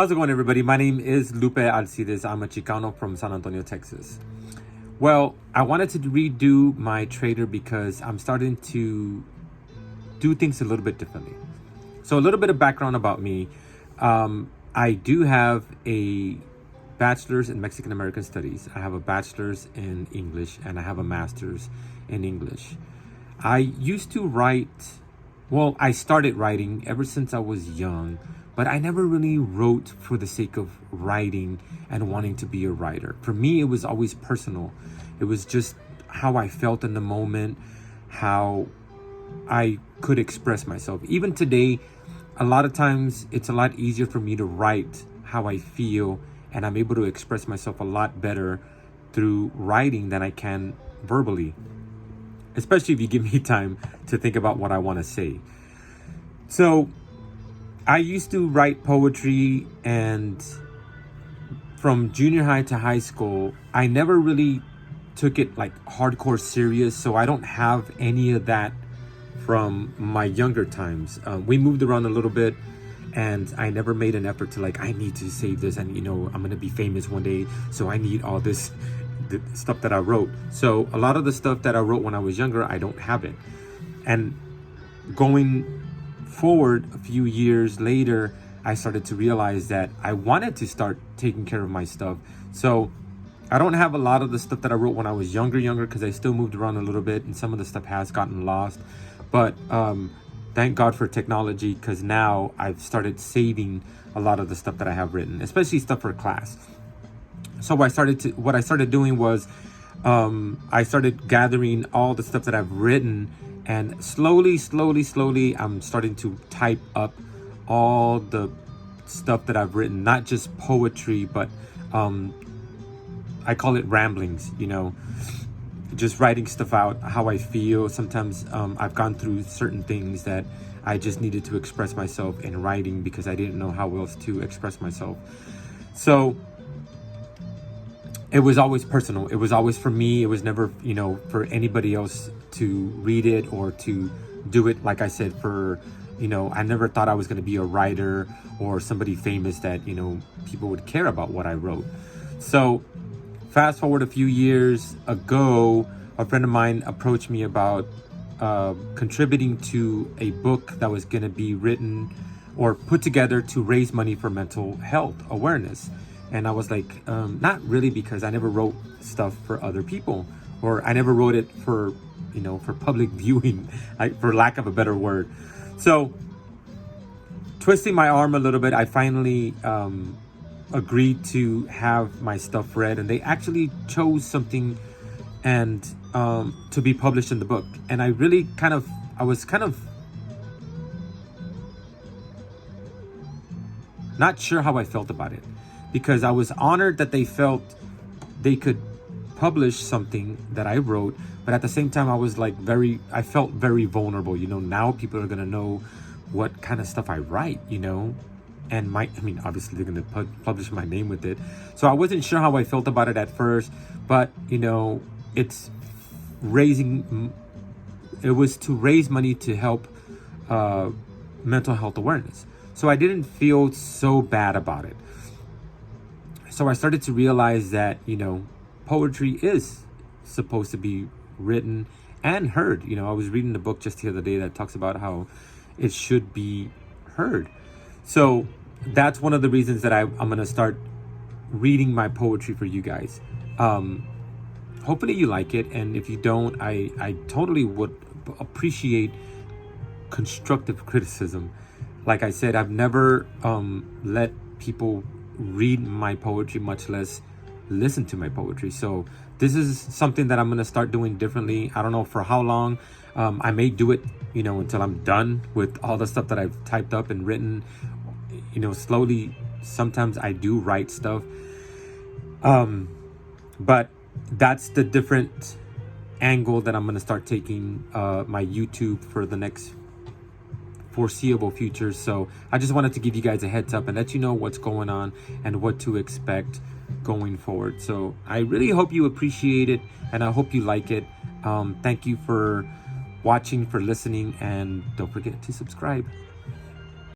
How's it going, everybody? My name is Lupe Alsidez. I'm a Chicano from San Antonio, Texas. Well, I wanted to redo my trader because I'm starting to do things a little bit differently. So a little bit of background about me. I do have a bachelor's in Mexican American Studies. I have a bachelor's in English, and I have a master's in English. I used to write, well, I started writing ever since I was young, but I never really wrote for the sake of writing and wanting to be a writer. For me, it was always personal. It was just how I felt in the moment, how I could express myself. Even today, a lot of times it's a lot easier for me to write how I feel, and I'm able to express myself a lot better through writing than I can verbally, especially if you give me time to think about what I want to say. So I used to write poetry, and from junior high to high school, I never really took it like hardcore serious. So I don't have any of that from my younger times. We moved around a little bit, and I never made an effort to I need to save this, and I'm going to be famous one day, so I need all this the stuff that I wrote. So a lot of the stuff that I wrote when I was younger, I don't have it. And going forward a few years later, I started to realize that I wanted to start taking care of my stuff. So I don't have a lot of the stuff that I wrote when I was younger because I still moved around a little bit, and some of the stuff has gotten lost. But thank God for technology, because now I've started saving a lot of the stuff that I have written, especially stuff for class. So what I started doing was I started gathering all the stuff that I've written, and slowly, I'm starting to type up all the stuff that I've written, not just poetry, but I call it ramblings, just writing stuff out, how I feel. Sometimes I've gone through certain things that I just needed to express myself in writing because I didn't know how else to express myself. So it was always personal. It was always for me. It was never, for anybody else to read it or to do it. Like I said, I never thought I was going to be a writer or somebody famous that, people would care about what I wrote. So fast forward a few years ago, a friend of mine approached me about contributing to a book that was going to be written or put together to raise money for mental health awareness. And I was like, not really, because I never wrote stuff for other people, or I never wrote it for, for public viewing, for lack of a better word. So twisting my arm a little bit, I finally agreed to have my stuff read, and they actually chose something and to be published in the book. And I was kind of not sure how I felt about it, because I was honored that they felt they could publish something that I wrote, but at the same time I felt very vulnerable. Now people are gonna know what kind of stuff I write, and obviously they're gonna publish my name with it. So I wasn't sure how I felt about it at first, but it was to raise money to help mental health awareness. So I didn't feel so bad about it. So I started to realize that, poetry is supposed to be written and heard. I was reading the book just the other day that talks about how it should be heard. So that's one of the reasons that I'm going to start reading my poetry for you guys. Hopefully you like it. And if you don't, I totally would appreciate constructive criticism. Like I said, I've never let people read my poetry, much less listen to my poetry. So this is something that I'm going to start doing differently. I don't know for how long. I may do it, until I'm done with all the stuff that I've typed up and written. Slowly, sometimes I do write stuff. But that's the different angle that I'm going to start taking my YouTube for the next foreseeable future. So I just wanted to give you guys a heads up and let you know what's going on and what to expect going forward. So I really hope you appreciate it, and I hope you like it. Thank you for watching, for listening, and don't forget to subscribe.